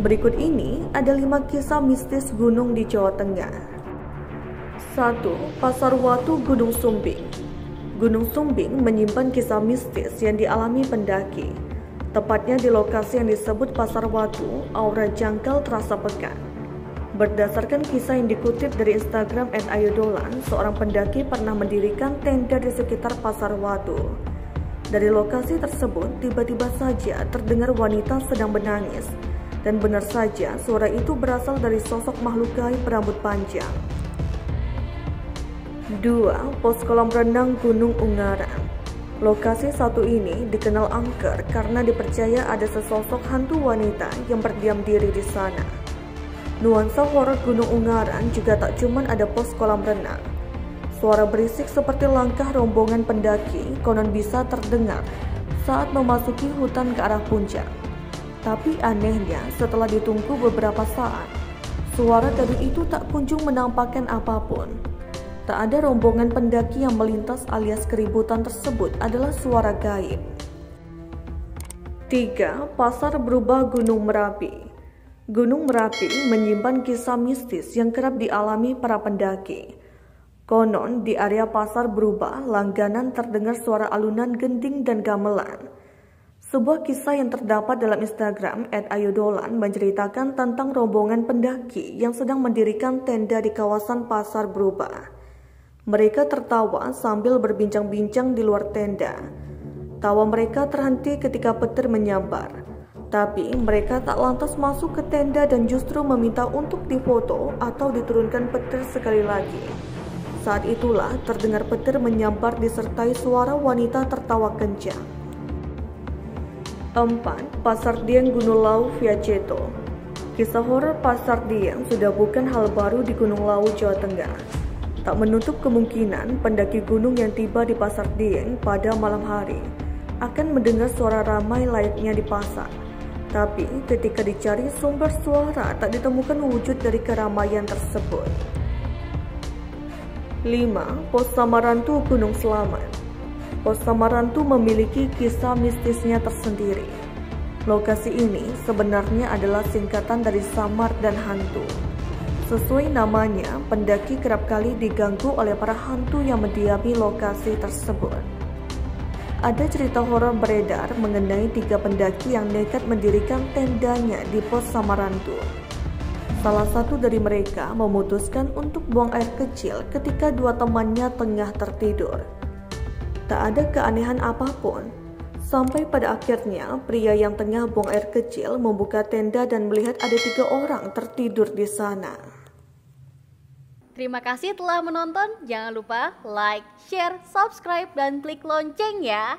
Berikut ini ada 5 kisah mistis gunung di Jawa Tengah. 1. Pasar Watu Gunung Sumbing. Gunung Sumbing menyimpan kisah mistis yang dialami pendaki. Tepatnya di lokasi yang disebut Pasar Watu, aura jangkal terasa pekat. Berdasarkan kisah yang dikutip dari Instagram @ayodolan, seorang pendaki pernah mendirikan tenda di sekitar Pasar Watu. Dari lokasi tersebut, tiba-tiba saja terdengar wanita sedang menangis. Dan benar saja, suara itu berasal dari sosok makhluk gaib berambut panjang. 2. Pos kolam renang Gunung Ungaran. Lokasi satu ini dikenal angker karena dipercaya ada sesosok hantu wanita yang berdiam diri di sana. Nuansa horor Gunung Ungaran juga tak cuma ada pos kolam renang. Suara berisik seperti langkah rombongan pendaki konon bisa terdengar saat memasuki hutan ke arah puncak. Tapi anehnya, setelah ditunggu beberapa saat, suara dari itu tak kunjung menampakkan apapun. Tak ada rombongan pendaki yang melintas alias keributan tersebut adalah suara gaib. 3. Pasar Berubah Gunung Merapi. Gunung Merapi menyimpan kisah mistis yang kerap dialami para pendaki. Konon di area Pasar Berubah langganan terdengar suara alunan gending dan gamelan. Sebuah kisah yang terdapat dalam Instagram @ayodolan menceritakan tentang rombongan pendaki yang sedang mendirikan tenda di kawasan Pasar Berubah. Mereka tertawa sambil berbincang-bincang di luar tenda. Tawa mereka terhenti ketika petir menyambar. Tapi mereka tak lantas masuk ke tenda dan justru meminta untuk difoto atau diturunkan petir sekali lagi. Saat itulah terdengar petir menyambar disertai suara wanita tertawa kencang. 4. Pasar Dieng Gunung Lawu via Ceto. Kisah horor Pasar Dieng sudah bukan hal baru di Gunung Lawu, Jawa Tengah. Tak menutup kemungkinan pendaki gunung yang tiba di Pasar Dieng pada malam hari akan mendengar suara ramai layaknya di pasar. Tapi ketika dicari sumber suara tak ditemukan wujud dari keramaian tersebut. 5. Pos Samarantu Gunung Selamat. Pos Samarantu memiliki kisah mistisnya tersendiri. Lokasi ini sebenarnya adalah singkatan dari samar dan hantu. Sesuai namanya, pendaki kerap kali diganggu oleh para hantu yang mendiami lokasi tersebut. Ada cerita horor beredar mengenai 3 pendaki yang nekat mendirikan tendanya di pos Samarantu. Salah satu dari mereka memutuskan untuk buang air kecil ketika 2 temannya tengah tertidur. Tak ada keanehan apapun, sampai pada akhirnya pria yang tengah buang air kecil membuka tenda dan melihat ada 3 orang tertidur di sana. Terima kasih telah menonton. Jangan lupa like, share, subscribe, dan klik lonceng ya.